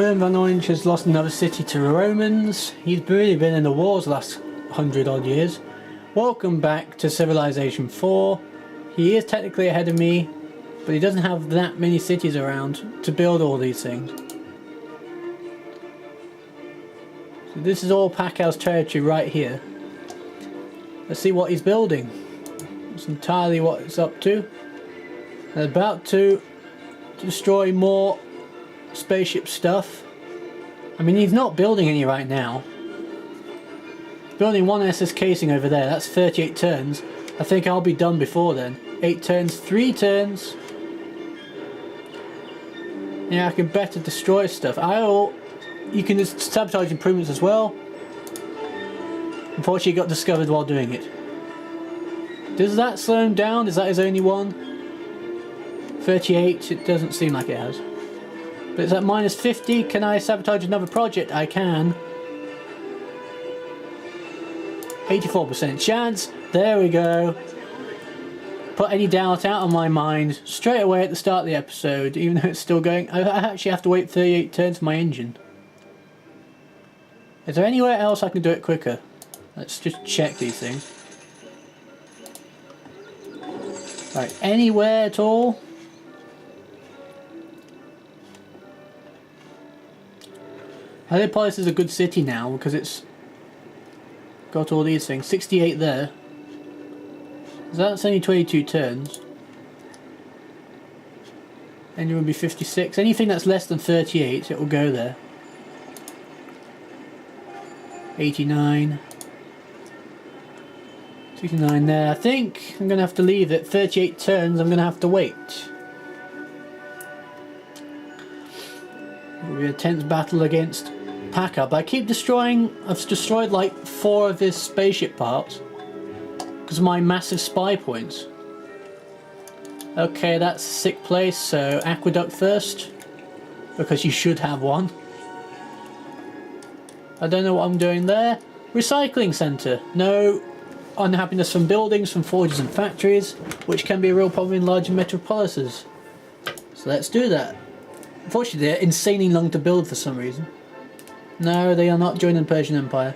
William Van Orange has lost another city to Romans. He's really been in the wars the last 100 odd years. Welcome back to Civilization 4. He is technically ahead of me, but he doesn't have that many cities around to build all these things. So this is all Pacal's territory right here. Let's see what he's building. That's entirely what it's up to. They're about to destroy more spaceship stuff. I mean, he's not building any right now. He's building one SS casing over there. That's 38 turns. I think I'll be done before then. 8 turns, 3 turns. Yeah, I can better destroy stuff. You can just sabotage improvements as well. Unfortunately, it got discovered while doing it. Does that slow him down? Is that his only one? 38, it doesn't seem like it has. But it's at minus 50. Can I sabotage another project? I can. 84% chance. There we go. Put any doubt out of my mind straight away at the start of the episode, even though it's still going. I actually have to wait 38 turns for my engine. Is there anywhere else I can do it quicker? Let's just check these things. Right, anywhere at all? Heliopolis is a good city now because it's got all these things. 68 there. So that's only 22 turns. And it will be 56. Anything that's less than 38, it will go there. 89. 69 there. I think I'm going to have to leave it. 38 turns, I'm going to have to wait. It will be a tense battle against Pacal, but I keep destroying. I've destroyed like 4 of his spaceship parts because of my massive spy points. Okay, that's a sick place, so aqueduct first because you should have one. I don't know what I'm doing there. Recycling centre. No unhappiness from buildings, from forges and factories, which can be a real problem in larger metropolises. So let's do that. Unfortunately, they're insanely long to build for some reason. No, they are not joining the Persian Empire.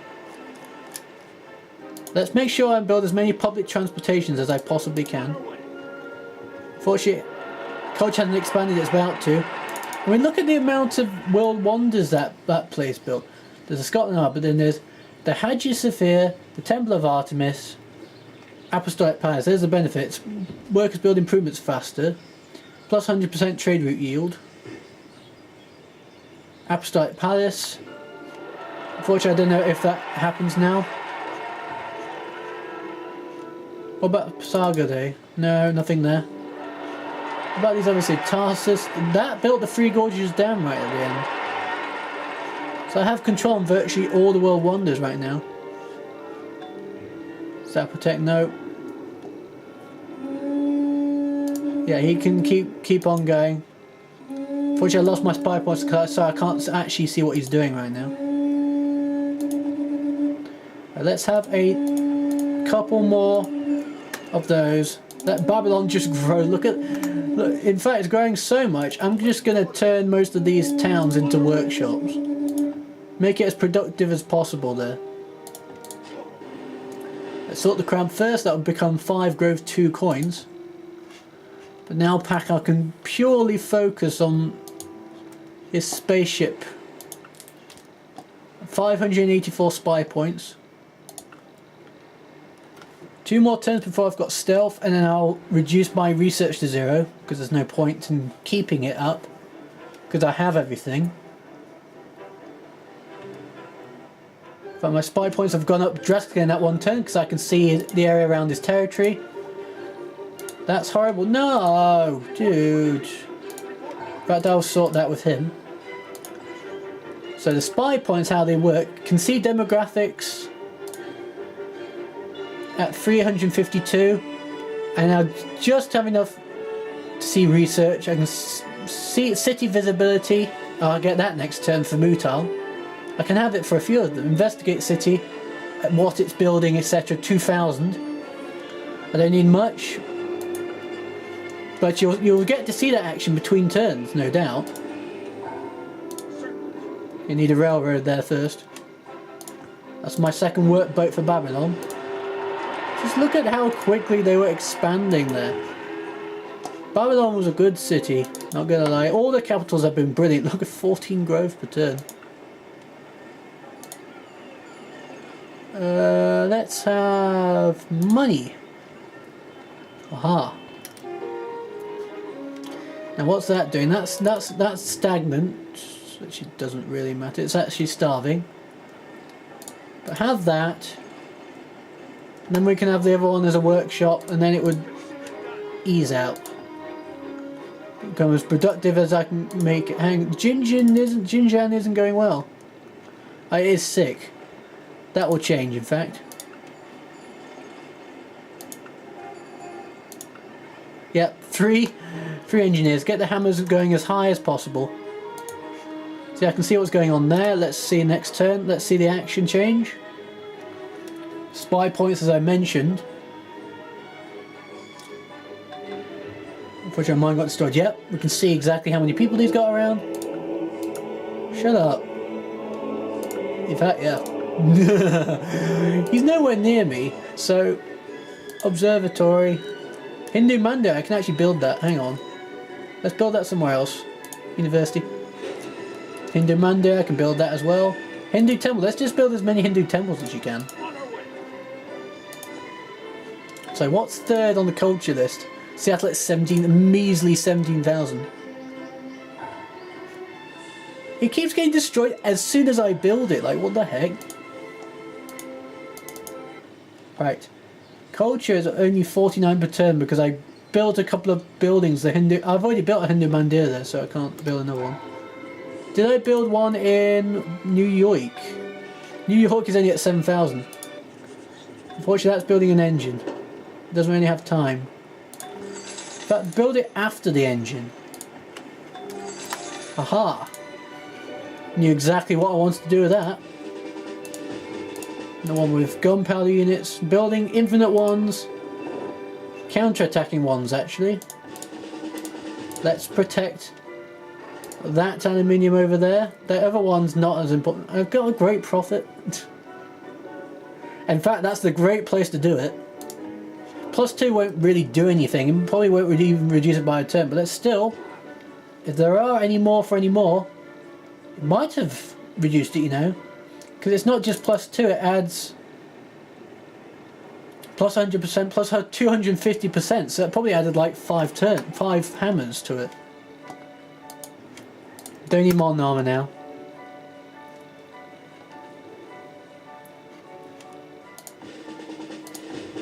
Let's make sure I build as many public transportations as I possibly can. Fortunately, culture hasn't expanded, it's about to. I mean, look at the amount of world wonders that place built. There's a Scotland Yard, but then there's the Hagia Sophia, the Temple of Artemis, Apostolic Palace. There's the benefits. Workers build improvements faster. Plus 100% trade route yield. Apostolic Palace. Unfortunately, I don't know if that happens now. What about Saga Day? No, nothing there. What about these other cities? Tarsus. That built the Three Gorges Dam right at the end. So I have control on virtually all the world wonders right now. Does that protect? No. Yeah, he can keep on going. Fortunately, I lost my spy points, so I can't actually see what he's doing right now. Let's have a couple more of those. Let Babylon just grow. Look, in fact, it's growing so much. I'm just going to turn most of these towns into workshops. Make it as productive as possible there. Let's sort the crown first. That would become 5 growth 2 coins. But now Pacal can purely focus on his spaceship. 584 spy points. 2 more turns before I've got stealth, and then I'll reduce my research to 0 because there's no point in keeping it up because I have everything. But my spy points have gone up drastically in that one turn because I can see the area around his territory. That's horrible. No, dude. But I'll sort that with him. So the spy points, how they work, can see demographics at 352, and I just have enough to see research. I can see city visibility. I'll get that next turn for Mutal. I can have it for a few of them. Investigate city, what it's building, etc. 2000. I don't need much, but you'll get to see that action between turns, no doubt. You need a railroad there first. That's my second workboat for Babylon. Just look at how quickly they were expanding there. Babylon was a good city, not gonna lie. All the capitals have been brilliant. Look at 14 growth per turn. Let's have money. Aha. Now what's that doing? That's stagnant, which it doesn't really matter. It's actually starving. But have that. And then we can have the other one as a workshop, and then it would ease out. Become as productive as I can make it. Hang. Jinjan isn't going well. It is sick. That will change, in fact. Yep, three engineers. Get the hammers going as high as possible. See, I can see what's going on there. Let's see next turn. Let's see the action change. Spy points, as I mentioned. Unfortunately, mine got destroyed. Yep, we can see exactly how many people he's got around. Shut up. In fact, yeah. He's nowhere near me, so observatory. Hindu Mandir, I can actually build that. Hang on. Let's build that somewhere else. University. Hindu Mandir, I can build that as well. Hindu temple, let's just build as many Hindu temples as you can. So what's third on the culture list? Seattle at 17, measly 17,000. It keeps getting destroyed as soon as I build it, like what the heck? Right. Culture is only 49 per turn because I built a couple of buildings. The Hindu, I've already built a Hindu Mandir there, so I can't build another one. Did I build one in New York? New York is only at 7,000. Unfortunately, that's building an engine. It doesn't really have time. But build it after the engine. Aha! Knew exactly what I wanted to do with that. The one with gunpowder units, building infinite ones, counter-attacking ones actually. Let's protect that aluminium over there. The other one's not as important. I've got a great profit. In fact, that's the great place to do it. +2 won't really do anything, and probably won't even reduce it by a turn, but that's still, if there are any more for any more, it might have reduced it, you know. Because it's not just +2, it adds +100%, plus 250%, so it probably added like 5 hammers to it. Don't need modern armor now.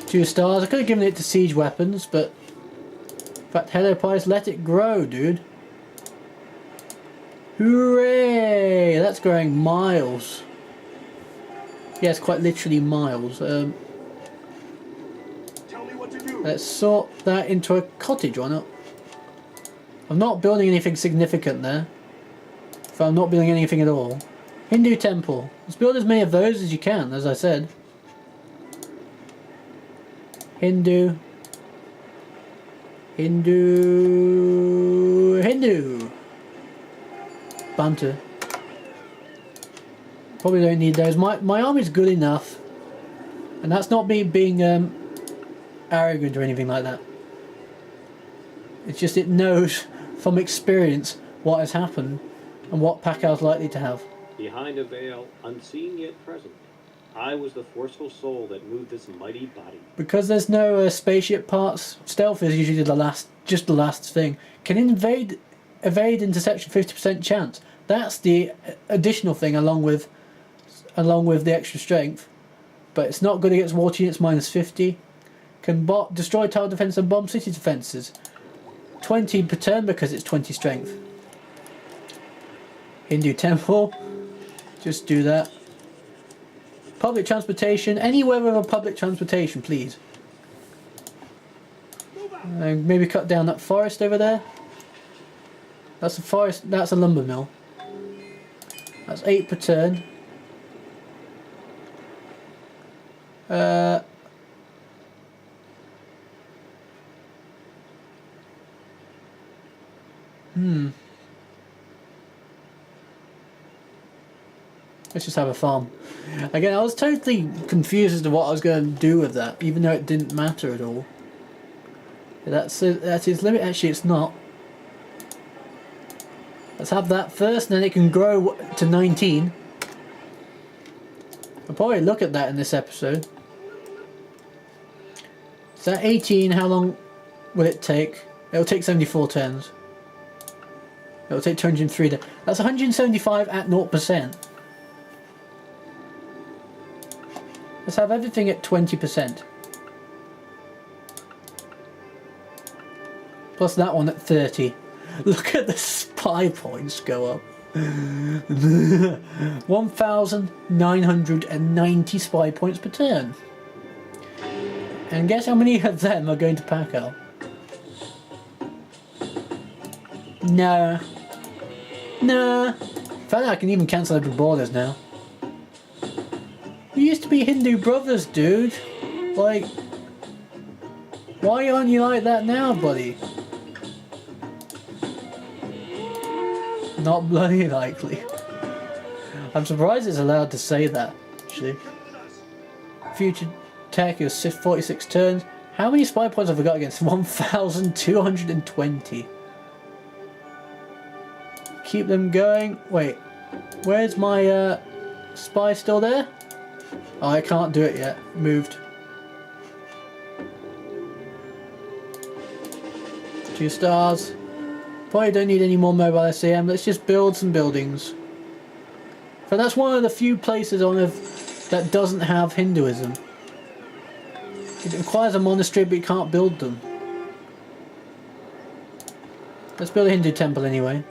Two stars. I could have given it to siege weapons, but in fact, hello price, let it grow, dude. Hooray! That's growing miles. Yes, quite literally miles. Let's sort that into a cottage, why not? I'm not building anything significant there. If I'm not building anything at all. Hindu temple. Let's build as many of those as you can, as I said. Hindu. Bantu. Probably don't need those. My army's good enough. And that's not me being arrogant or anything like that. It's just it knows from experience what has happened and what Pacal's likely to have. Behind a veil, unseen yet present, I was the forceful soul that moved this mighty body. Because there's no spaceship parts, stealth is usually the last thing. Can evade interception 50% chance. That's the additional thing along with the extra strength. But it's not good against water units, -50. Can destroy tower defense and bomb city defenses. 20 per turn because it's 20 strength. Hindu temple. Just do that. Public transportation. Anywhere with a public transportation, please. Maybe cut down that forest over there. That's a forest. That's a lumber mill. That's 8 per turn. Let's just have a farm. Again, I was totally confused as to what I was going to do with that, even though it didn't matter at all. That's its limit. Actually, it's not. Let's have that first, and then it can grow to 19. I'll probably look at that in this episode. So at 18, how long will it take? It'll take 74 turns. It'll take 203 turns. That's 175 at 0%. Let's have everything at 20%. Plus that one at 30. Look at the spy points go up. 1,990 spy points per turn. And guess how many of them are going to Pacal? Nah. Nah. In fact, I can even cancel open borders now. We used to be Hindu brothers, dude. Like, why aren't you like that now, buddy? Not bloody likely. I'm surprised it's allowed to say that, actually. Future tech is 46 turns. How many spy points have I got against? 1,220. Keep them going. Wait, where's my spy still there? Oh, I can't do it yet. Moved. 2 stars. Probably don't need any more mobile SAM. Let's just build some buildings. So that's one of the few places on Earth that doesn't have Hinduism. It requires a monastery, but you can't build them. Let's build a Hindu temple anyway.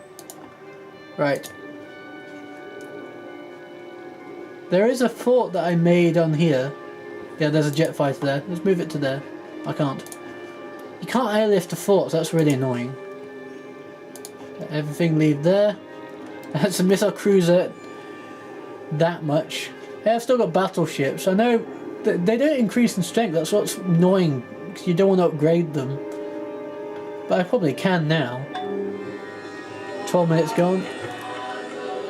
Right. There is a fort that I made on here. Yeah, there's a jet fighter there. Let's move it to there. I can't. You can't airlift a fort, so that's really annoying. Everything leave there. That's a missile cruiser. That much. Yeah, I've still got battleships. I know they don't increase in strength. That's what's annoying, because you don't want to upgrade them. But I probably can now. 12 minutes gone.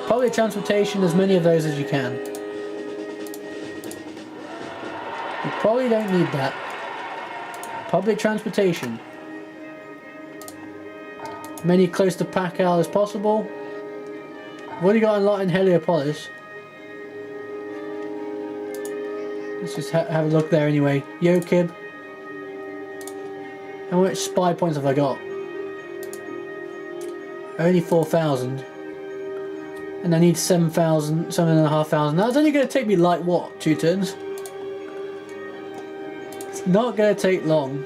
Public transportation, as many of those as you can. You probably don't need that. Public transportation. Many close to Pacal as possible. What do you got a lot in Heliopolis? Let's just have a look there anyway. Yokib. How much spy points have I got? Only 4,000. And I need 7,000, 7,500. That's only going to take me like what? 2 turns? It's not going to take long.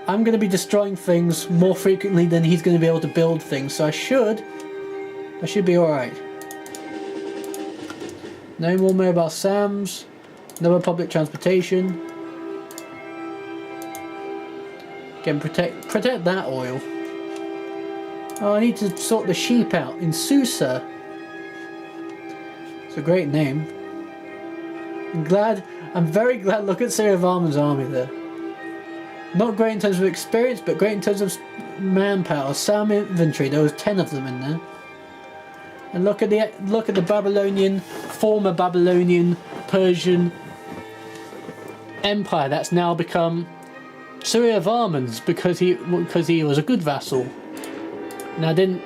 I'm going to be destroying things more frequently than he's going to be able to build things, so I should be alright. No more mobile SAMs, no more public transportation. Again, protect that oil. Oh, I need to sort the sheep out in Susa. It's a great name. I'm very glad. Look at Sarah Varman's army there. Not great in terms of experience, but great in terms of manpower. Some infantry. There was 10 of them in there. And look at the Babylonian, former Babylonian, Persian empire that's now become Surya Varman's because he was a good vassal. And I didn't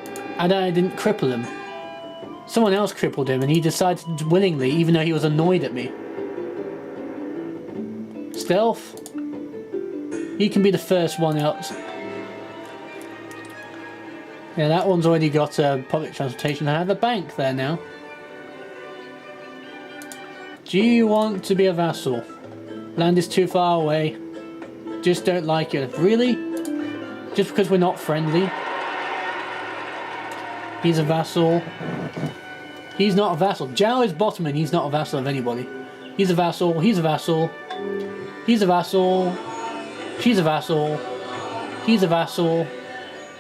cripple him. Someone else crippled him, and he decided willingly, even though he was annoyed at me. Stealth. He can be the first one out. Yeah, that one's already got public transportation. I have a bank there now. Do you want to be a vassal? Land is too far away. Just don't like it. Really? Just because we're not friendly? He's a vassal. He's not a vassal. Zhao is bottom and he's not a vassal of anybody. He's a vassal. He's a vassal. He's a vassal. She's a vassal. He's a vassal.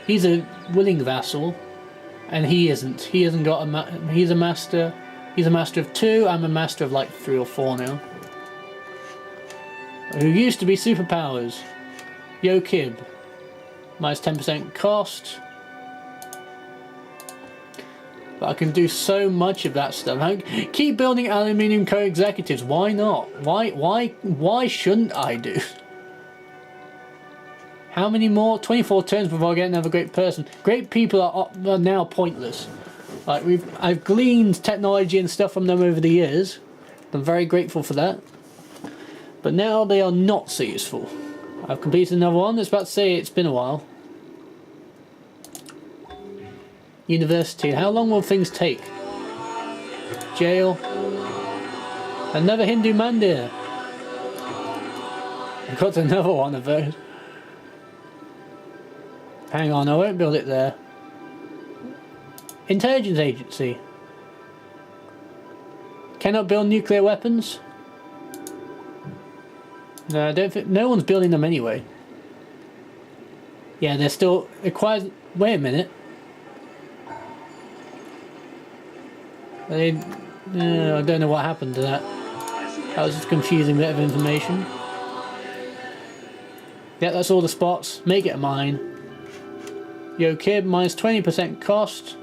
He's a willing vassal. And he isn't. He hasn't got he's a master. He's a master of 2. I'm a master of like 3 or 4 now. Who used to be superpowers. Yokib. Minus 10% cost. But I can do so much of that stuff. Keep building aluminium co-executives. Why not? Why shouldn't I do? How many more? 24 turns before I get another great person. Great people are now pointless. Like I've gleaned technology and stuff from them over the years. I'm very grateful for that. But now they are not so useful. I've completed another one. It's about to say it's been a while. University. How long will things take? Jail. Another Hindu mandir. I've got another one of those. Hang on, I won't build it there. Intelligence agency. Cannot build nuclear weapons? No, I don't think... No one's building them anyway. Yeah, they're still... Requires... Wait a minute. I don't know what happened to that. That was just a confusing bit of information. Yeah, that's all the spots. Make it a mine. Yo kid, minus 20% cost.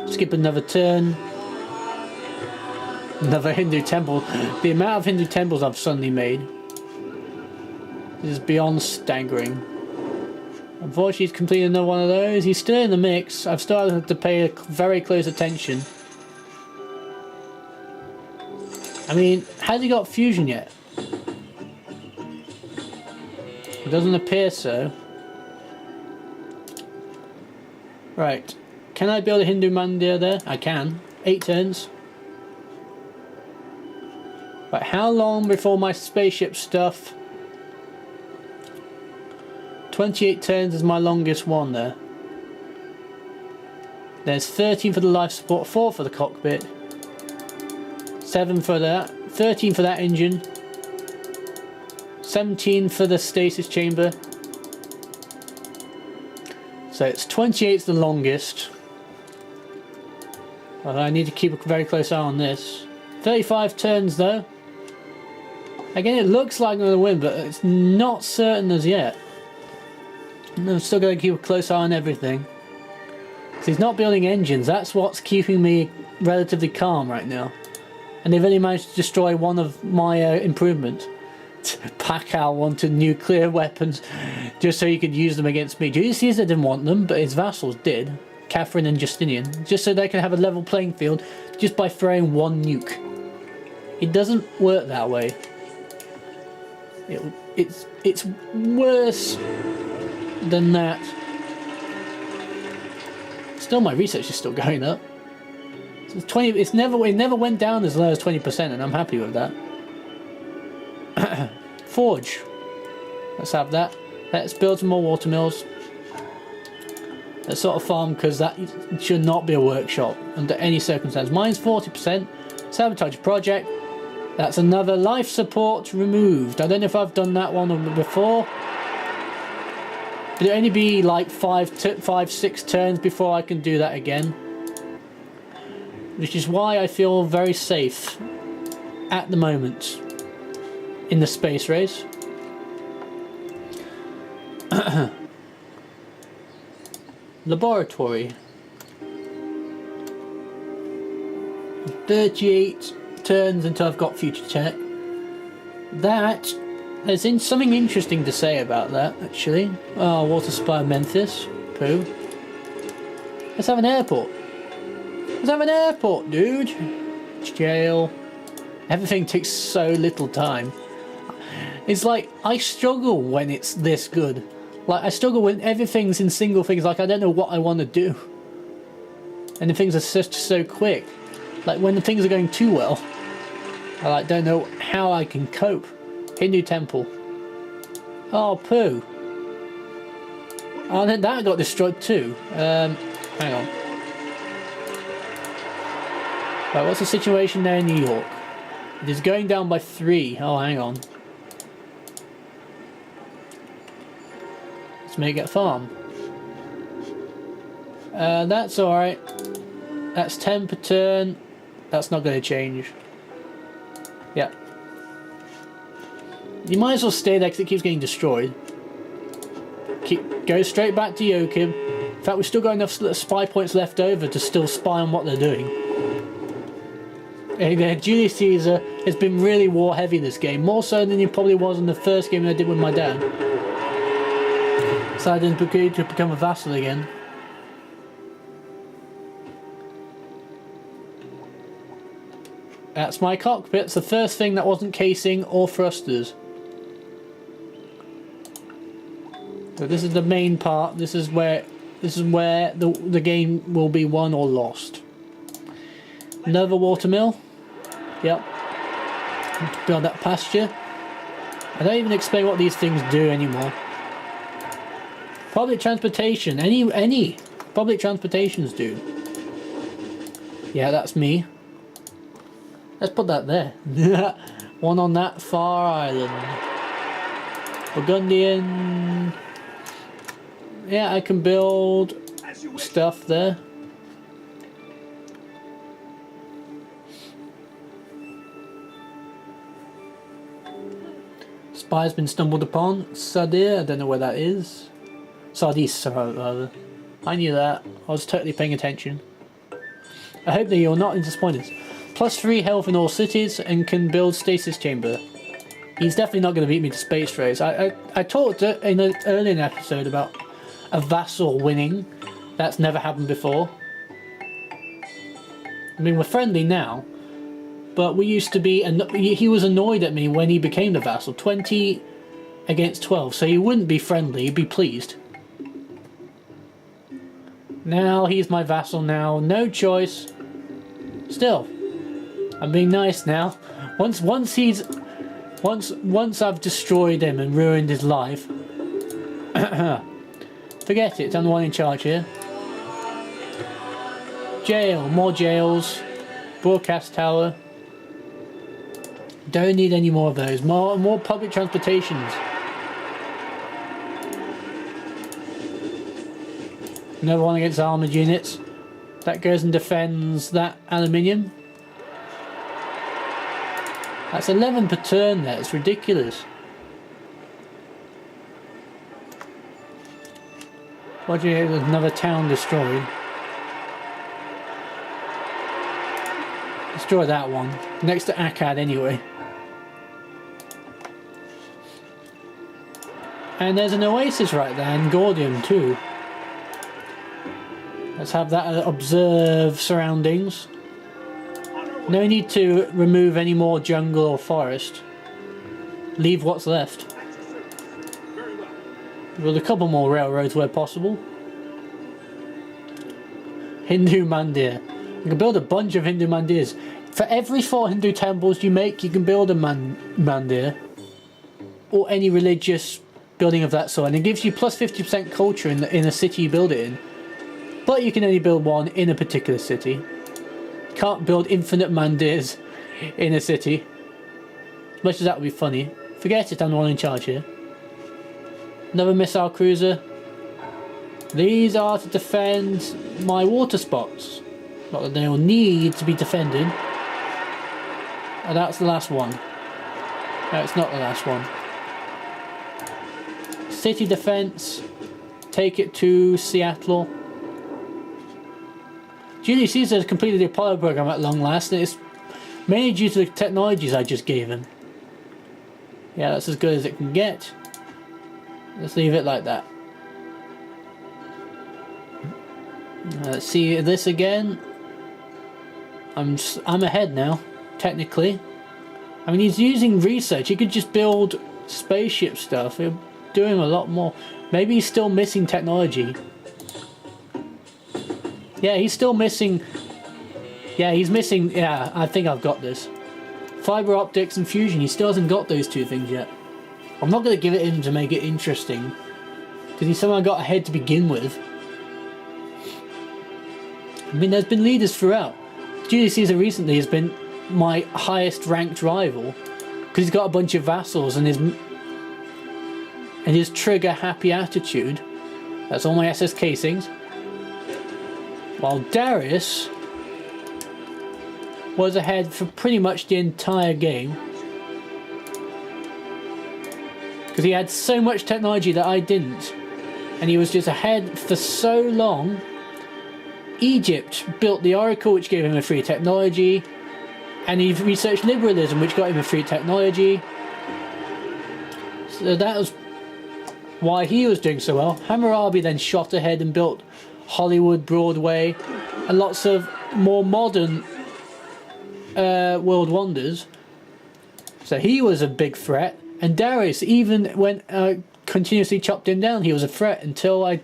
Skip another turn. Another Hindu temple. The amount of Hindu temples I've suddenly made is beyond staggering. Unfortunately, he's completed another one of those. He's still in the mix. I've started to pay very close attention. I mean, has he got fusion yet? It doesn't appear so. Right. Can I build a Hindu mandir there? I can. 8 turns. Right, how long before my spaceship stuff? 28 turns is my longest one there. There's 13 for the life support, 4 for the cockpit, 7 for that, 13 for that engine, 17 for the stasis chamber. So it's 28's the longest. Although I need to keep a very close eye on this. 35 turns though. Again, it looks like I'm going to win, but it's not certain as yet. I'm still going to keep a close eye on everything. So he's not building engines. That's what's keeping me relatively calm right now. And they've only managed to destroy one of my improvements. Pacal wanted nuclear weapons just so he could use them against me. Julius Caesar didn't want them, but his vassals did. Catherine and Justinian. Just so they can have a level playing field just by throwing one nuke. It doesn't work that way. It's worse than that. Still, my research is still going up. So it's 20. It never went down as low as 20%, and I'm happy with that. Forge. Let's have that. Let's build some more water mills. Let's sort of farm, because that should not be a workshop under any circumstance. Mine's 40%. Sabotage project. That's another life support removed. I don't know if I've done that one before. It'll only be like 5-6 turns before I can do that again. Which is why I feel very safe at the moment in the space race. Laboratory. 38 turns until I've got future tech. There's something interesting to say about that, actually. Oh, water supply of Memphis. Pooh. Let's have an airport. Let's have an airport, dude. Jail. Everything takes so little time. It's like, I struggle when it's this good. Like, I struggle when everything's in single things. Like, I don't know what I want to do. And the things are just so quick. Like, when the things are going too well, I don't know how I can cope. Hindu temple. Oh, poo. Oh, then that got destroyed too. Hang on. Right, what's the situation there in New York? It is going down by 3. Oh, hang on. Let's make it a farm. That's alright. That's 10 per turn. That's not going to change. Yeah. You might as well stay there because it keeps getting destroyed. Go straight back to Yokib. In fact, we've still got enough spy points left over to still spy on what they're doing. Julius Caesar has been really war heavy this game, more so than he probably was in the first game I did with my dad. So I didn't agree to become a vassal again. That's my cockpit. It's the first thing that wasn't casing or thrusters. So this is the main part. This is where the game will be won or lost. Another watermill. Yep. Build that pasture. I don't even explain what these things do anymore. Public transportation. Any public transportations do. Yeah, that's me. Let's put that there. One on that far island. Burgundian. Yeah, I can build stuff there. Spy's been stumbled upon. Sadir, I don't know where that is. Sardis, rather. I knew that. I was totally paying attention. I hope that you're not disappointed. +3 health in all cities and can build stasis chamber. He's definitely not going to beat me to space race. I talked in an earlier episode about a vassal winning. That's never happened before. I mean, we're friendly now, but we used to be. He was annoyed at me when he became the vassal. 20 against 12, so he wouldn't be friendly. He'd be pleased. Now he's my vassal. Now, no choice. Still, I'm being nice now. Once I've destroyed him and ruined his life. Forget it, I'm the one in charge here. Jail, more jails. Broadcast tower. Don't need any more of those. More public transportations. Another one against armoured units. That goes and defends that aluminium. That's 11 per turn there, it's ridiculous. What do you hear? Another town destroyed. Destroy that one. Next to Akkad anyway. And there's an oasis right there, and Gordium too. Let's have that observe surroundings. No need to remove any more jungle or forest. Leave what's left. Build a couple more railroads where possible. Hindu Mandir. You can build a bunch of Hindu Mandirs. For every 4 Hindu temples you make, you can build a Mandir. Or any religious building of that sort. And it gives you plus 50% culture in the city you build it in. But you can only build one in a particular city. You can't build infinite Mandirs in a city. As much as that would be funny. Forget it, I'm the one in charge here. Another missile cruiser. These are to defend my water spots. Not that they will need to be defended. And that's the last one. No, it's not the last one. City defense. Take it to Seattle. Julius Caesar has completed the Apollo program at long last, and it's mainly due to the technologies I just gave him. Yeah, that's as good as it can get. Let's leave it like that. Let's see this again. I'm ahead now, technically. I mean, he's using research. He could just build spaceship stuff. He'll do him a lot more. Maybe he's still missing technology. Yeah, he's still missing. Yeah, he's missing. Yeah, I think I've got this. Fiber optics and fusion. He still hasn't got those two things yet. I'm not going to give it him to make it interesting, because he somehow got ahead to begin with. I mean, there's been leaders throughout. Julius Caesar recently has been my highest ranked rival, because he's got a bunch of vassals and his trigger happy attitude. That's all my SS casings. While Darius was ahead for pretty much the entire game. Because he had so much technology that I didn't. and he was just ahead for so long. Egypt built the Oracle, which gave him a free technology, and he researched liberalism, which got him a free technology. So that was why he was doing so well. Hammurabi then shot ahead and built Hollywood, Broadway, and lots of more modern world wonders. So he was a big threat. And Darius, even when continuously chopped him down, he was a threat until I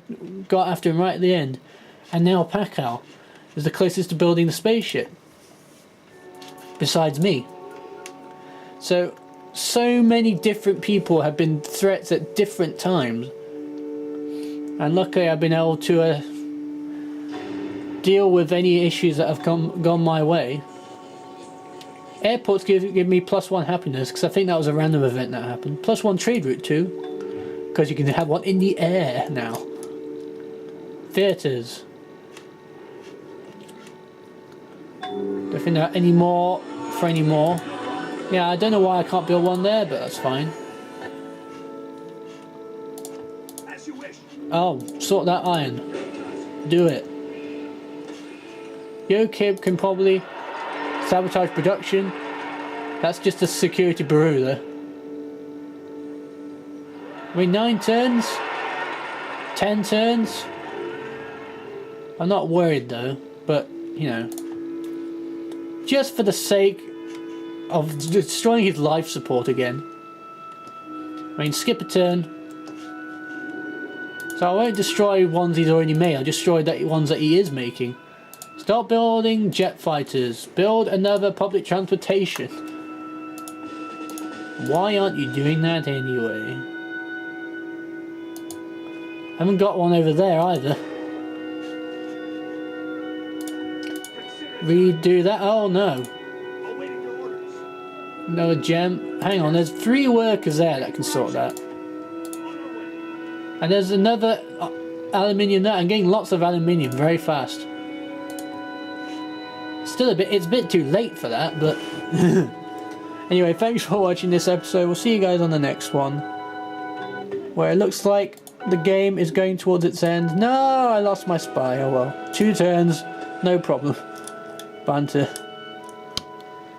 got after him right at the end. And now Pacal is the closest to building the spaceship, besides me. So many different people have been threats at different times. And luckily I've been able to deal with any issues that have gone my way. Airports give me +1 happiness, because I think that was a random event that happened. +1 trade route too, because you can have one in the air now. Theatres. Don't think there are any more for any more. Yeah, I don't know why I can't build one there, but that's fine. As you wish. Oh, sort that iron. Do it. Yokib can probably sabotage production. That's just a security bureau there. I mean, 9 turns? 10 turns? I'm not worried though, but, you know, just for the sake of destroying his life support again. I mean, skip a turn. So I won't destroy ones he's already made, I'll destroy the ones that he is making. Start building jet fighters. Build another public transportation. Why aren't you doing that anyway? I haven't got one over there either. Redo that. Oh no. Awaiting your orders. No gem. Hang on, there's 3 workers there that can sort that. And there's another aluminium there. I'm getting lots of aluminium very fast. Still it's a bit too late for that, but anyway, thanks for watching this episode. We'll see you guys on the next one, where it looks like the game is going towards its end. No, I lost my spy. Oh well. 2 turns, no problem. Banter.